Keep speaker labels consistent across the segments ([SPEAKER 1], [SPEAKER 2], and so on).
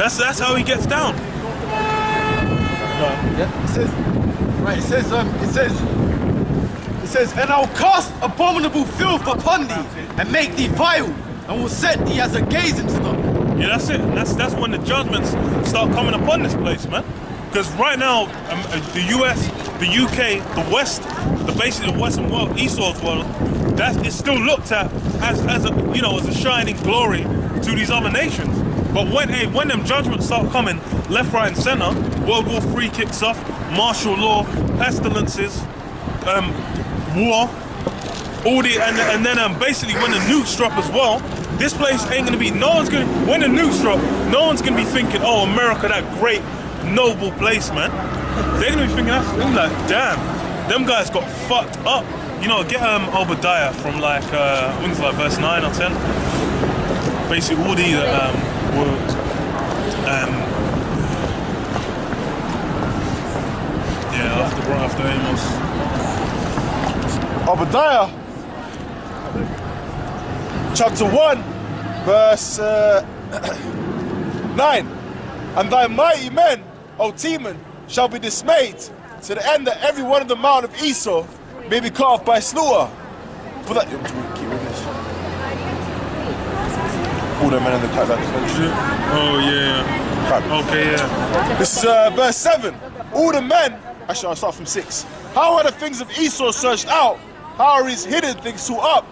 [SPEAKER 1] That's how he gets down.
[SPEAKER 2] Yeah, it says, right, it says, and I'll cast abominable filth upon thee, and make thee vile, and will set thee as a gazing stock.
[SPEAKER 1] Yeah, that's it. That's when the judgments start coming upon this place, man. Because right now, the US, the UK, the West, basically the Western world, Esau's world, that is still looked at as a as a shining glory to these other nations. But when them judgments start coming left, right, and center, World War III kicks off, martial law, pestilences, war, all the and then basically when the nukes drop as well, this place ain't gonna be. When the nukes drop, no one's gonna be thinking, oh, America, that great, noble place, man. They're gonna be thinking, like, damn, them guys got fucked up. You know, get Obadiah from like I think it's like verse 9 or 10. Basically, all these after Amos.
[SPEAKER 2] Obadiah, chapter 1, verse 9. And thy mighty men, O Teman, shall be dismayed, to the end that every one of the mount of Esau may be cut off by slaughter. For that, all the men in the cut.
[SPEAKER 1] Oh yeah. Okay, yeah.
[SPEAKER 2] This is verse 7. All the men. Actually, I'll start from 6. How are the things of Esau searched out? How are his hidden things sought up?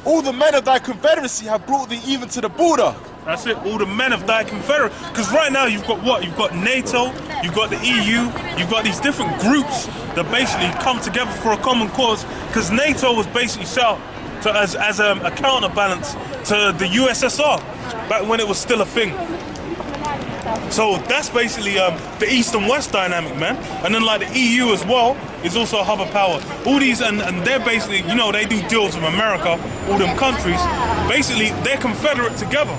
[SPEAKER 2] All the men of thy confederacy have brought thee even to the border.
[SPEAKER 1] That's it, all the men of thy confederate. Because right now you've got what? You've got NATO, you've got the EU, you've got these different groups that basically come together for a common cause. Because NATO was basically set up as a counterbalance to the USSR back when it was still a thing. So that's basically the East and West dynamic, man. And then like the EU as well is also a hub of power. All these, and they're basically, they do deals with America, all them countries. Basically, they're confederate together.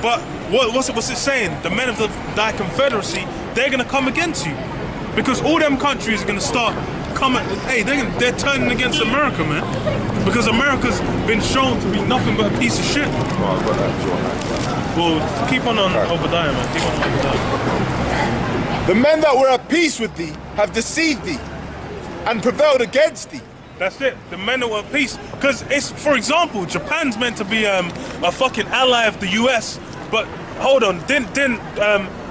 [SPEAKER 1] But what's it saying? The men of thy confederacy, they're gonna come against you. Because all them countries are gonna start coming, hey, they're turning against America, man. Because America's been shown to be nothing but a piece of shit. Well, keep on Obadiah, man. Keep on Obadiah.
[SPEAKER 2] The men that were at peace with thee have deceived thee and prevailed against thee.
[SPEAKER 1] That's it. The men that were at peace. Because it's, for example, Japan's meant to be a fucking ally of the US, but hold on, didn't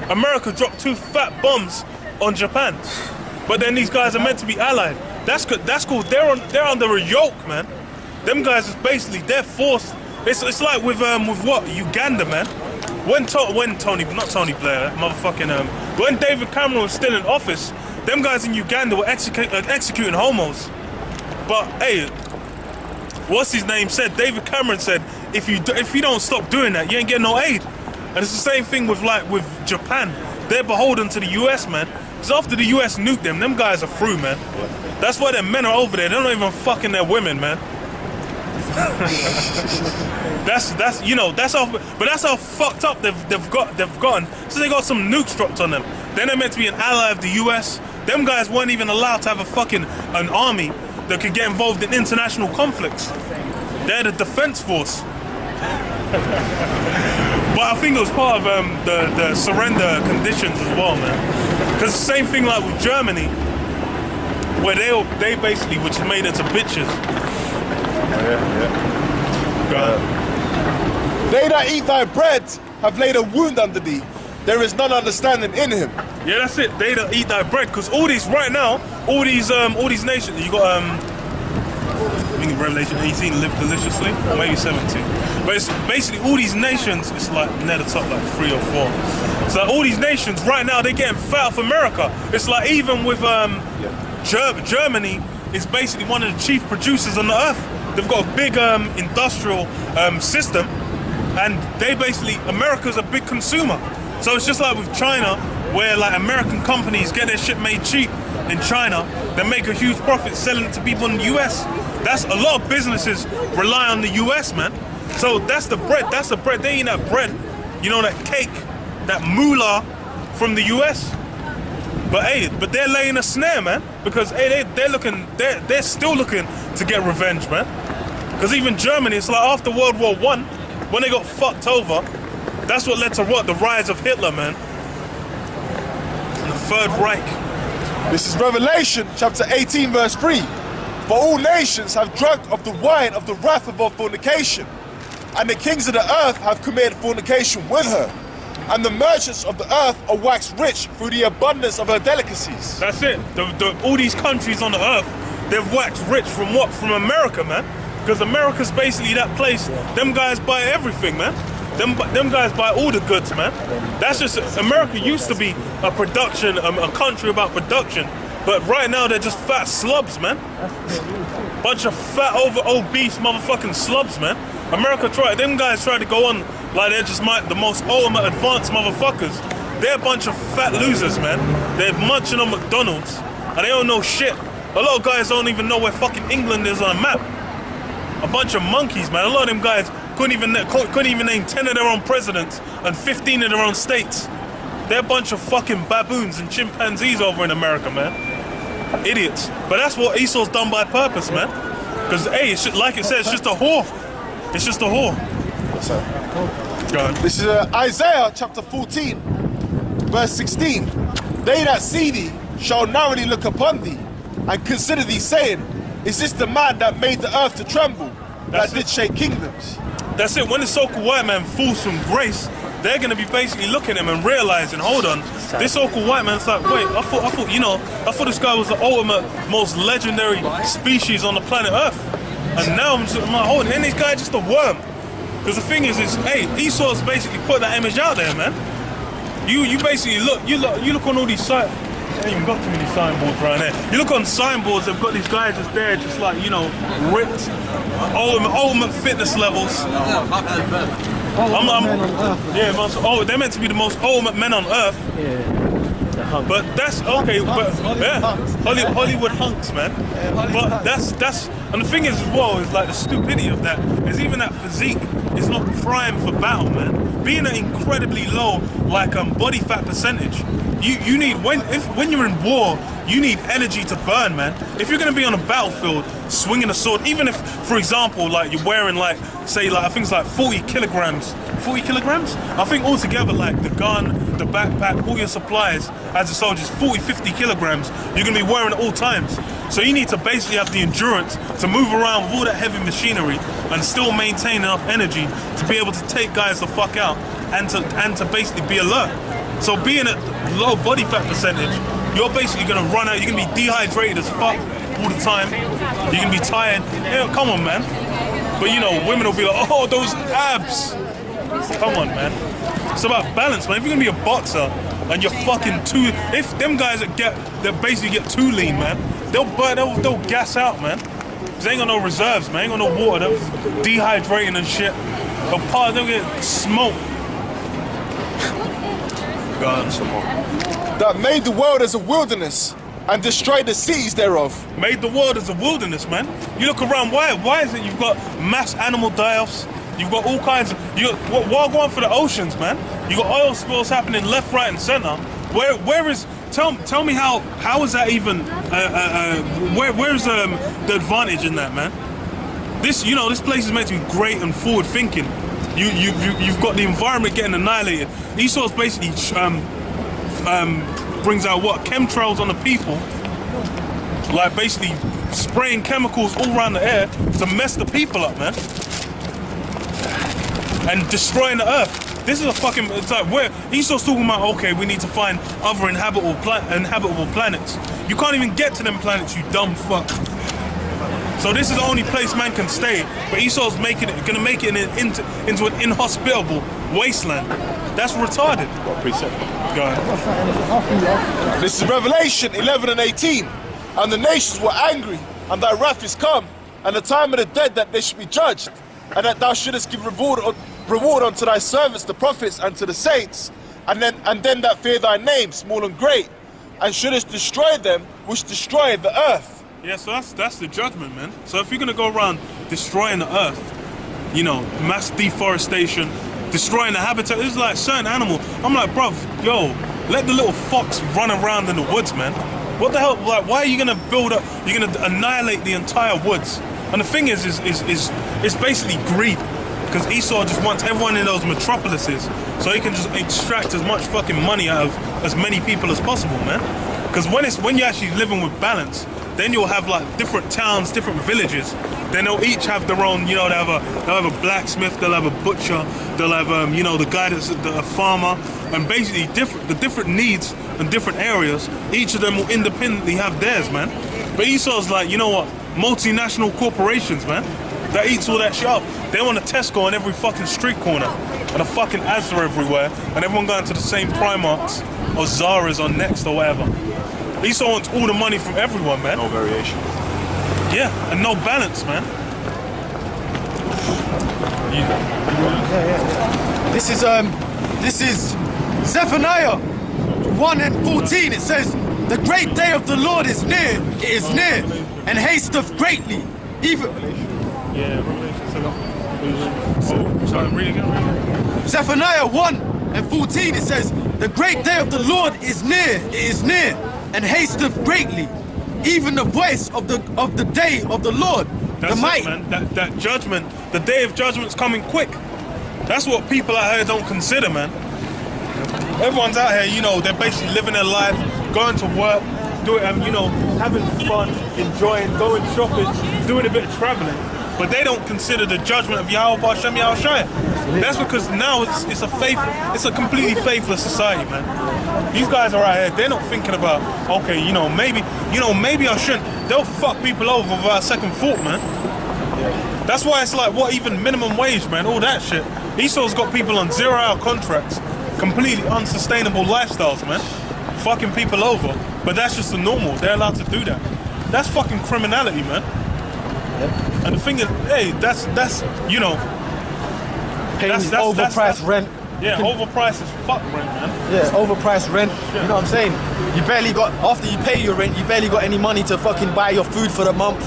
[SPEAKER 1] America drop 2 fat bombs on Japan? But then these guys are meant to be allied. That's cool. They're under a yoke, man. Them guys is basically, they're forced. It's like with what? Uganda, man. When not Tony Blair, motherfucking when David Cameron was still in office, them guys in Uganda were executing homos. But hey, what's his name said? David Cameron said, if you don't stop doing that, you ain't getting no aid. And it's the same thing with Japan. They're beholden to the US, man. Because after the US nuked them guys are through, man. That's why their men are over there. They're not even fucking their women, man. that's how fucked up they've gotten. So they got some nukes dropped on them. Then they're meant to be an ally of the US. Them guys weren't even allowed to have an army that could get involved in international conflicts. They're the defense force. But I think it was part of the surrender conditions as well, man. Because the same thing like with Germany, where they basically which made it to bitches.
[SPEAKER 2] They that eat thy bread have laid a wound under thee. There is none understanding in him.
[SPEAKER 1] Yeah, that's it. They that eat thy bread, because all these nations. You got I think Revelation 18, live deliciously, or maybe 17. But it's basically all these nations. It's like near the top, like 3 or 4. So all these nations right now, they're getting fat off America. It's like even with Germany is basically one of the chief producers on the earth. They've got a big industrial system, and America's a big consumer. So it's just like with China, where like American companies get their shit made cheap in China, they make a huge profit selling it to people in the US. That's a lot of businesses rely on the US, man. So that's the bread. They eat that bread, that cake, that moolah from the US. But they're laying a snare, man, because hey, they're still looking to get revenge, man. Because even Germany, it's like after World War I, when they got fucked over, That's what led to what? The rise of Hitler, man. And the Third Reich.
[SPEAKER 2] This is Revelation chapter 18 verse 3. For all nations have drunk of the wine of the wrath of her fornication, and the kings of the earth have committed fornication with her, and the merchants of the earth are waxed rich through the abundance of her delicacies.
[SPEAKER 1] That's it. All these countries on the earth, they've waxed rich from what? From America, man. Because America's basically that place. Them guys buy everything, man. Them guys buy all the goods, man. That's just, America used to be a production, a country about production. But right now they're just fat slubs, man. Bunch of fat, obese motherfucking slubs, man. America them guys tried to go on like they're just the most ultimate advanced motherfuckers. They're a bunch of fat losers, man. They're munching on McDonald's and they don't know shit. A lot of guys don't even know where fucking England is on a map. A bunch of monkeys, man. A lot of them guys couldn't even name 10 of their own presidents and 15 of their own states. They're a bunch of fucking baboons and chimpanzees over in America, man. Idiots. But that's what Esau's done by purpose, man. Because, hey, it's just, like it says, it's just a whore. It's just a whore. Go on.
[SPEAKER 2] This is Isaiah chapter 14, verse 16. They that see thee shall narrowly look upon thee, and consider thee, saying, is this the man that made the earth to tremble, that did shake kingdoms?
[SPEAKER 1] That's it. When the so-called white man falls from grace, they're going to be basically looking at him and realizing, hold on, this so-called white man's like, wait, I thought this guy was the ultimate, most legendary species on the planet Earth. And now I'm like, hold on, isn't this guy just a worm? Because the thing is, hey, Esau's basically put that image out there, man. You basically look on all these sites. I ain't even got too many signboards right there. You look on signboards, they've got these guys just there, just like, ripped, ultimate fitness levels. They're meant to be the most ultimate men on earth. Yeah. But that's okay. But yeah, Hollywood hunks, man. But that's and the thing is as well is like the stupidity of that is even that physique is not prime for battle, man. Being an incredibly low body fat percentage, you need when you're in war, you need energy to burn, man. If you're gonna be on a battlefield swinging a sword, even if, for example, like you're wearing I think it's like 40 kilograms. 40 kilograms? I think altogether, like the gun, the backpack, all your supplies as a soldier is 50 kilograms. You're gonna be wearing at all times. So you need to basically have the endurance to move around with all that heavy machinery and still maintain enough energy to be able to take guys the fuck out and to basically be alert. So being at low body fat percentage, you're basically gonna run out, you're gonna be dehydrated as fuck all the time. You're gonna be tired. Yeah, come on, man. But women will be like, oh, those abs. Come on, man. It's about balance, man. If you're gonna be a boxer and you're fucking if them guys that basically get too lean, man, they'll gas out, man. Cause they ain't got no reserves, man. Ain't got no water. They're dehydrating and shit. They'll get smoked. God.
[SPEAKER 2] That made the world as a wilderness and destroyed the cities thereof.
[SPEAKER 1] Made the world as a wilderness, man. You look around, why is it you've got mass animal die-offs? You've got all kinds of, while going for the oceans, man. You got oil spills happening left, right, and center. Where is, tell me how is that even, where's the advantage in that, man? This place is meant to be great and forward thinking. You've got the environment getting annihilated. Esau's basically brings out chemtrails on the people, like basically spraying chemicals all around the air to mess the people up, man, and destroying the earth. This is a fucking, it's like where Esau's talking about, okay, we need to find other inhabitable planets. You can't even get to them planets, you dumb fuck. So this is the only place man can stay, but Esau's gonna make it into an inhospitable wasteland. That's retarded.
[SPEAKER 2] Got a precept.
[SPEAKER 1] Go ahead.
[SPEAKER 2] This is Revelation 11 and 18. And the nations were angry, and thy wrath is come, and the time of the dead that they should be judged, and that thou shouldest give reward unto thy servants, the prophets, and to the saints, and then that fear thy name, small and great, and shouldest destroy them which destroy the earth.
[SPEAKER 1] Yeah, so that's the judgment, man. So if you're gonna go around destroying the earth, mass deforestation, destroying the habitat, this is like certain animal. I'm like, bruv, yo, let the little fox run around in the woods, man. What the hell? Like, why are you gonna build up? You're gonna annihilate the entire woods. And the thing is basically greed. Because Esau just wants everyone in those metropolises so he can just extract as much fucking money out of as many people as possible, man. Because when you're actually living with balance, then you'll have like different towns, different villages. Then they'll each have their own, you know, they'll have a blacksmith, they'll have a butcher, they'll have, you know, the guy that's a farmer, and basically the different needs in different areas, each of them will independently have theirs, man. But Esau's like, you know what, multinational corporations, man, that eats all that shit up. They want a Tesco on every fucking street corner, and a fucking Asda everywhere, and everyone going to the same Primarks, or Zara's, or Next, or whatever. Esau wants all the money from everyone, man.
[SPEAKER 2] No variation.
[SPEAKER 1] Yeah, and no balance, man.
[SPEAKER 3] This is Zephaniah 1:14. It says, "The great day of the Lord is near. It is near, and hasteth greatly. Even."
[SPEAKER 1] Yeah, Revelation 7. Sorry, read again.
[SPEAKER 3] Zephaniah 1:14. It says, "The great day of the Lord is near. It is near, and hasteth greatly. Even the voice of the day of the Lord,
[SPEAKER 1] That's
[SPEAKER 3] the might."
[SPEAKER 1] it, man. That judgment, the day of judgment's coming quick. That's what people out here don't consider, man. Everyone's out here, you know, they're basically living their life, going to work, you know, having fun, enjoying, going shopping, doing a bit of traveling. But they don't consider the judgment of Yahweh Hashem Yahushua. That's because now it's a completely faithless society, man. These guys are out here, they're not thinking about, okay, maybe I shouldn't. They'll fuck people over without a second thought, man. That's why it's like, what, even minimum wage, man, all that shit. Esau's got people on 0-hour contracts, completely unsustainable lifestyles, man. Fucking people over. But that's just the normal, they're allowed to do that. That's fucking criminality, man. And the thing is, hey, that's you know,
[SPEAKER 3] Paying overpriced rent.
[SPEAKER 1] Yeah, overpriced as fuck rent, man.
[SPEAKER 3] Yeah, overpriced rent. You know what I'm saying? You barely got, after you pay your rent, you barely got any money to fucking buy your food for the month.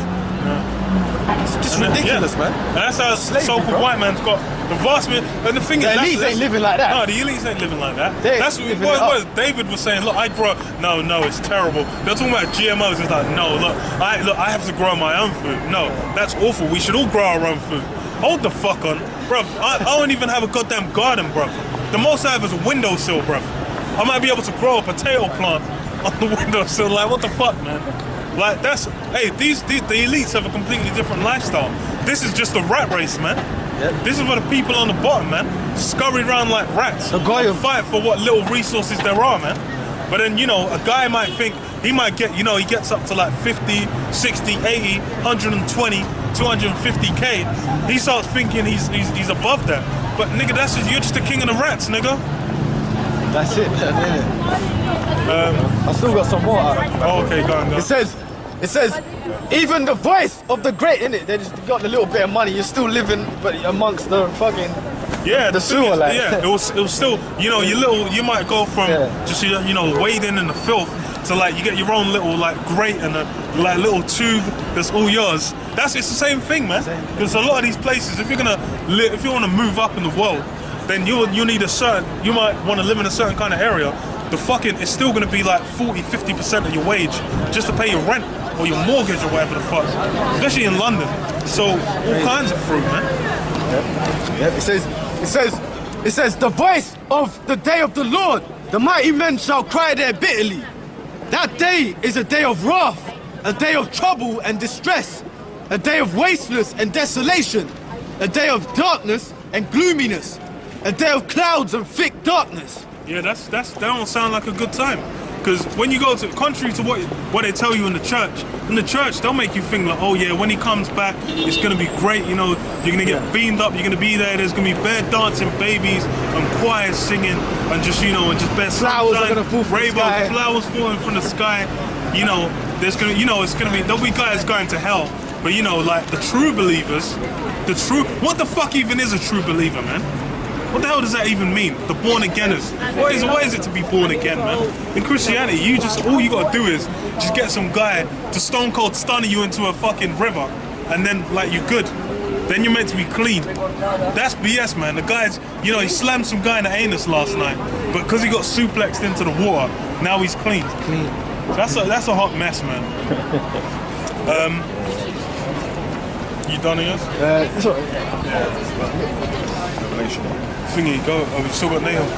[SPEAKER 3] It's just ridiculous, man.
[SPEAKER 1] And that's how so-called white man's got the vast majority. And the thing is,
[SPEAKER 3] the elites ain't living like that.
[SPEAKER 1] No, the elites ain't living like that.
[SPEAKER 3] That's
[SPEAKER 1] what David was saying. Look, I grow. No, it's terrible. They're talking about GMOs. It's like, no, look, I have to grow my own food. No, that's awful. We should all grow our own food. Hold the fuck on, bruv. I don't even have a goddamn garden, bruv. The most I have is a windowsill, bruv. I might be able to grow a potato plant on the windowsill. Like, what the fuck, man? Like, hey, the elites have a completely different lifestyle. This is just a rat race, man. Yep. This is where the people on the bottom, man, scurry around like rats and fight for what little resources there are, man. But then, you know, a guy might think, he might get, you know, he gets up to like 50, 60, 80, 120, 250K. He starts thinking he's above that. But nigga, you're just the king of the rats, nigga.
[SPEAKER 3] That's it, man. I still got some more.
[SPEAKER 1] Oh, okay, go on.
[SPEAKER 3] It says, even the voice of the great, innit? They just got a little bit of money. You're still living, but amongst the fucking the sewer, like.
[SPEAKER 1] Yeah, it was still, you know, you might go from just, you know, wading in the filth to like you get your own little like grate and a like little tube that's all yours. It's the same thing, man. Because a lot of these places, if you want to move up in the world, then you need you might want to live in a certain kind of area. It's still going to be like 40-50% of your wage just to pay your rent or your mortgage or whatever the fuck, especially in London. So all kinds of fruit, man.
[SPEAKER 3] Yep. It says the voice of the day of the Lord, the mighty men shall cry there bitterly. That day is a day of wrath, a day of trouble and distress, a day of wasteness and desolation, a day of darkness and gloominess, a day of clouds and thick darkness.
[SPEAKER 1] Yeah, that don't sound like a good time. Because when you go to, contrary to what they tell you in the church, they'll make you think like, oh yeah, when he comes back, it's gonna be great. You know, you're gonna get beamed up. You're gonna be there. There's gonna be bare dancing babies and choirs singing and just bare
[SPEAKER 3] flowers are gonna fall from the sky.
[SPEAKER 1] Flowers falling from the sky. You know, there'll be guys going to hell. But you know, like the true believers, what the fuck even is a true believer, man? What the hell does that even mean? The born againers. What is it to be born again, man? In Christianity, all you gotta do is just get some guy to stone cold stun you into a fucking river, and then like you're good. Then you're meant to be clean. That's BS, man. The guy's, you know, he slammed some guy in the anus last night, but because he got suplexed into the water, now he's clean. That's a hot mess, man. You done yours?
[SPEAKER 3] This one.
[SPEAKER 1] Revelation. Thingy, go. Oh, we still got Nahum.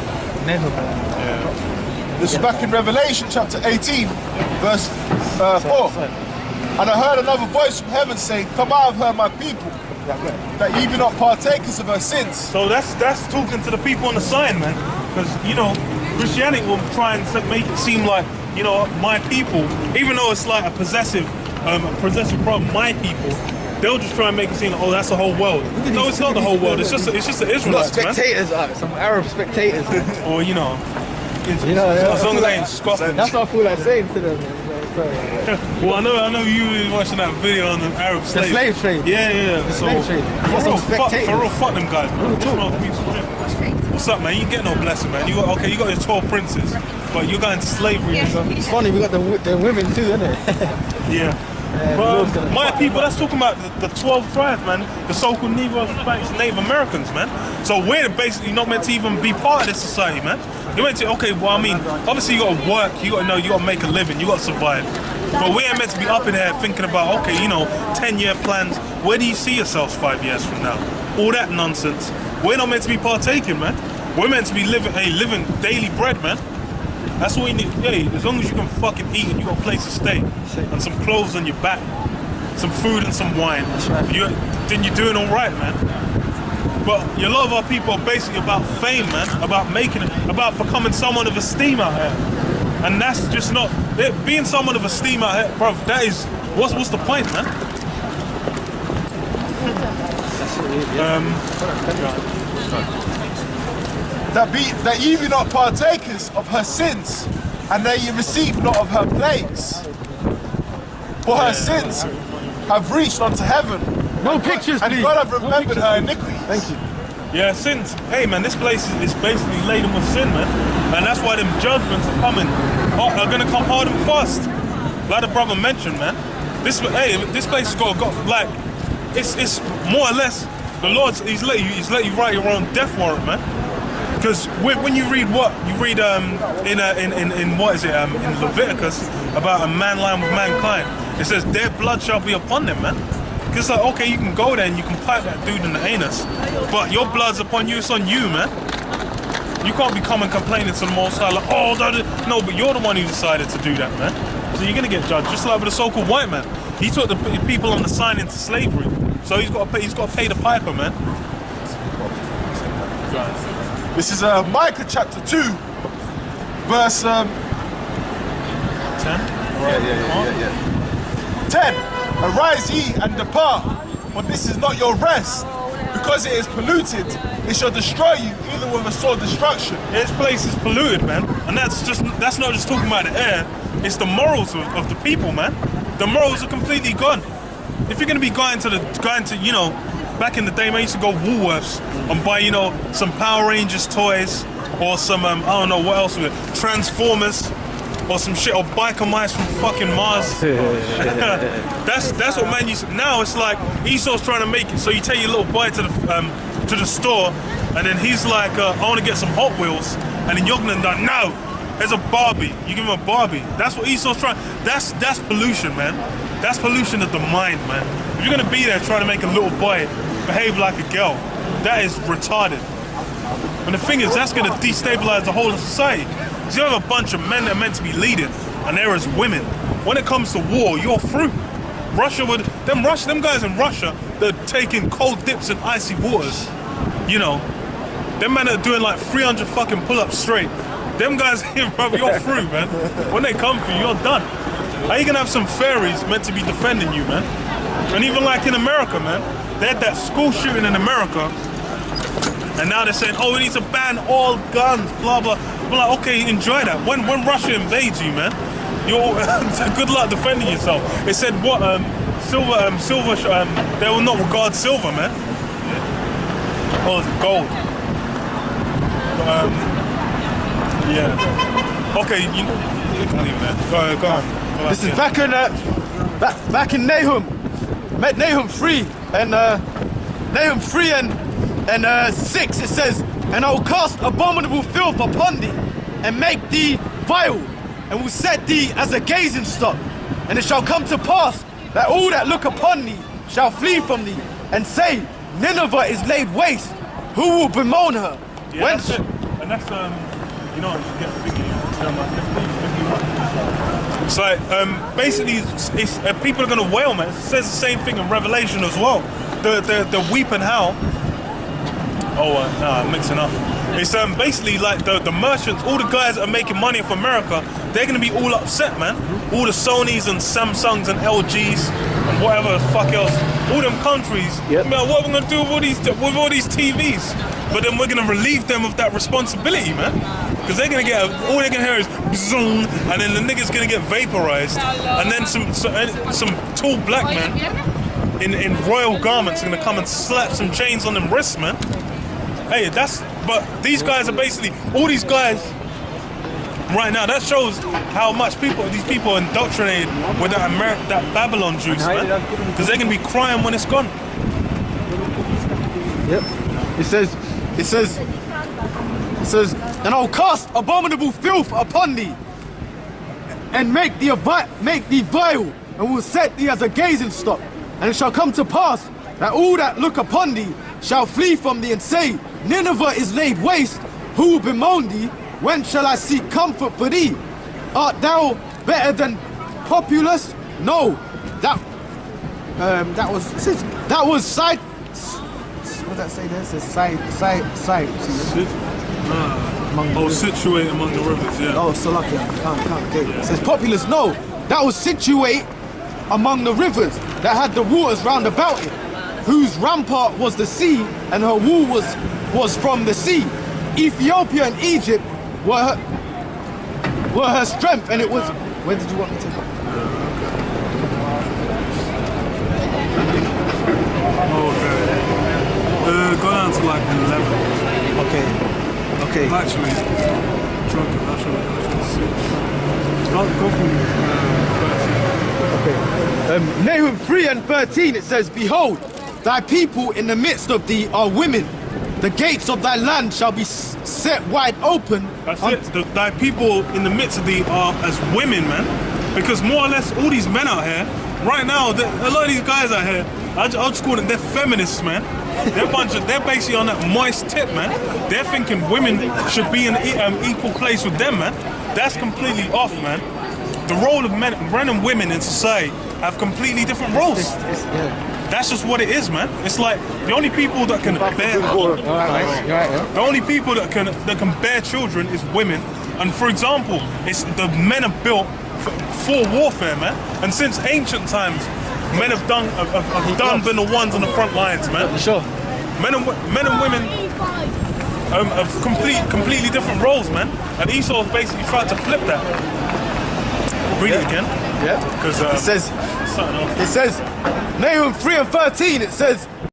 [SPEAKER 3] Nahum.
[SPEAKER 1] Yeah.
[SPEAKER 2] This is back in Revelation chapter 18, verse 4. And I heard another voice from heaven saying, come out of her, my people, that ye be not partakers of her sins.
[SPEAKER 1] So that's talking to the people on the sign, man. Because, you know, Christianity will try and make it seem like, you know, my people, even though it's like a possessive problem, my people, they'll just try and make it seem like, oh, that's the whole world. No, it's not the whole world. It's just the Israelites, man.
[SPEAKER 3] Spectators, some Arab spectators.
[SPEAKER 1] Or, you know,
[SPEAKER 3] yeah,
[SPEAKER 1] as long as they ain't scoffing.
[SPEAKER 3] That's what I feel like saying to them.
[SPEAKER 1] Well, I know you were watching that video on the Arab slave.
[SPEAKER 3] The slave trade.
[SPEAKER 1] Yeah.
[SPEAKER 3] The slave trade.
[SPEAKER 1] For real, fuck them guys, man. What's up, man? You ain't getting no blessing, man. You got your 12 princes, but you're going to slavery.
[SPEAKER 3] It's funny, we got the women too, isn't it?
[SPEAKER 1] Yeah. But my people, that's talking about the 12 tribes, man. The so-called Native Americans, man. So we're basically not meant to even be part of this society, man. You're meant to, okay, well, I mean, obviously you gotta work, you gotta make a living, you gotta survive. But we ain't meant to be up in here thinking about, okay, you know, 10-year plans. Where do you see yourselves 5 years from now? All that nonsense. We're not meant to be partaking, man. We're meant to be living daily bread, man. That's all you need. Hey, as long as you can fucking eat and you got a place to stay and some clothes on your back, some food and some wine, then you're doing all right, man. But a lot of our people are basically about fame, man, about making it, about becoming someone of esteem out here. And that's just not, being someone of esteem out here, bro, that is, what's the point, man?
[SPEAKER 2] That ye be not partakers of her sins, and that ye receive not of her plagues. For her sins have reached unto heaven.
[SPEAKER 3] No pictures,
[SPEAKER 2] and
[SPEAKER 3] please.
[SPEAKER 2] God have remembered her iniquities.
[SPEAKER 3] Thank you.
[SPEAKER 1] Yeah, sins. Hey, man, this place is basically laden with sin, man. And that's why them judgments are going to come hard and fast. Like the brother mentioned, man. This place has got like, it's more or less, the Lord's, he's let you write your own death warrant, man. Because when you read in what is it, in Leviticus, about a man lying with mankind, it says their blood shall be upon them, man. Because like, okay, you can go there and you can pipe that dude in the anus, but your blood's upon you, it's on you, man. You can't be coming complaining to the Most High like, oh, no, but you're the one who decided to do that, man. So you're gonna get judged, just like with the so-called white man. He took the people on the sign into slavery, so he's got to pay the piper, man.
[SPEAKER 2] This is Micah chapter 2, verse 10. 10. Arise ye and depart, for this is not your rest, because it is polluted. It shall destroy you, even with a sword destruction.
[SPEAKER 1] Yeah, this place is polluted, man, and that's not just talking about the air. It's the morals of the people, man. The morals are completely gone. If you're gonna be going to you know, back in the day, man, I used to go Woolworths and buy, you know, some Power Rangers toys or some I don't know what else with it, Transformers. Or some shit, or biker mice from fucking Mars. That's what man used to. Now it's like Esau's trying to make it. So you take your little boy to the store, and then he's like, I want to get some Hot Wheels, and then you're gonna like, no, there's a Barbie. You give him a Barbie. That's what Esau's trying. That's pollution, man. That's pollution of the mind, man. If you're gonna be there trying to make a little boy behave like a girl, that is retarded. And the thing is, that's gonna destabilize the whole of society. You have a bunch of men that are meant to be leading, and there is women. When it comes to war, you're through. Them guys in Russia, they're taking cold dips in icy waters. You know, them men are doing like 300 fucking pull-ups straight. Them guys here, bro, you're through, man. When they come for you, you're done. How you gonna have some fairies meant to be defending you, man? And even like in America, man, they had that school shooting in America, and now they're saying, oh, we need to ban all guns, blah, blah. I'm like, okay, enjoy that. When Russia invades you, man, you're good luck defending yourself. It said what? Silver. They will not regard silver, man. Oh, it's gold. Yeah. Okay, you can leave that. Go on.
[SPEAKER 3] This is back in Nahum. Met Nahum 3 and Nahum 3 and 6. It says, and I will cast abominable filth upon thee, and make thee vile, and will set thee as a gazing stock. And it shall come to pass that all that look upon thee shall flee from thee, and say, Nineveh is laid waste. Who will bemoan her?
[SPEAKER 1] Yeah,
[SPEAKER 3] When
[SPEAKER 1] that's it. And that's you know, you get the figure. It's like basically, it's people are gonna wail, man. It says the same thing in Revelation as well. The weep and howl. Oh, nah, I'm mixing up. It's basically like the merchants, all the guys that are making money for America, they're gonna be all upset, man. All the Sonys and Samsungs and LGs and whatever the fuck else, all them countries.
[SPEAKER 3] Yep.
[SPEAKER 1] Man, what are we gonna do with all these TVs? But then we're gonna relieve them of that responsibility, man. Because they're gonna get all they're gonna hear is bzzz, and then the nigga's gonna get vaporized, and then some tall black man in royal garments are gonna come and slap some chains on them wrists, man. Hey, but these guys are basically, all these guys right now, that shows how much these people are indoctrinated with that Babylon juice, man. Because they're going to be crying when it's gone.
[SPEAKER 3] Yep. It says, and I'll cast abominable filth upon thee, and make thee vile, and will set thee as a gazing stock. And it shall come to pass that all that look upon thee shall flee from thee and say, Nineveh is laid waste. Who will bemoan thee? When shall I seek comfort for thee? Art thou better than populous? No, that was sight. What does that say there? It says sight.
[SPEAKER 1] Situate among the rivers, yeah.
[SPEAKER 3] Oh, so lucky. Can't get it. It says populous. No, that was situate among the rivers that had the waters round about it, whose rampart was the sea, and her wall was from the sea. Ethiopia and Egypt were her strength, and it was. Where did you want me to go?
[SPEAKER 1] Okay. Go down to like 11.
[SPEAKER 3] Okay.
[SPEAKER 1] Actually, go from 13.
[SPEAKER 3] Okay. Nahum 3 and 13, it says, Behold, thy people in the midst of thee are women. The gates of thy land shall be set wide open.
[SPEAKER 1] That's it. Thy people in the midst of thee are as women, man. Because more or less all these men out here, right now, a lot of these guys out here, I'll just call them, they're feminists, man. They're basically on that moist tip, man. They're thinking women should be in an equal place with them, man. That's completely off, man. The role of men and women in society have completely different roles. That's just what it is, man. It's like the only people that can bear the only people that can bear children is women. And for example, it's the men are built for warfare, man. And since ancient times, men have been the ones on the front lines, man.
[SPEAKER 3] Sure.
[SPEAKER 1] Men and women have completely different roles, man. And Esau basically tried to flip that. Read it again.
[SPEAKER 3] Yeah.
[SPEAKER 1] Because
[SPEAKER 3] it says Nahum 3 and 13, it says,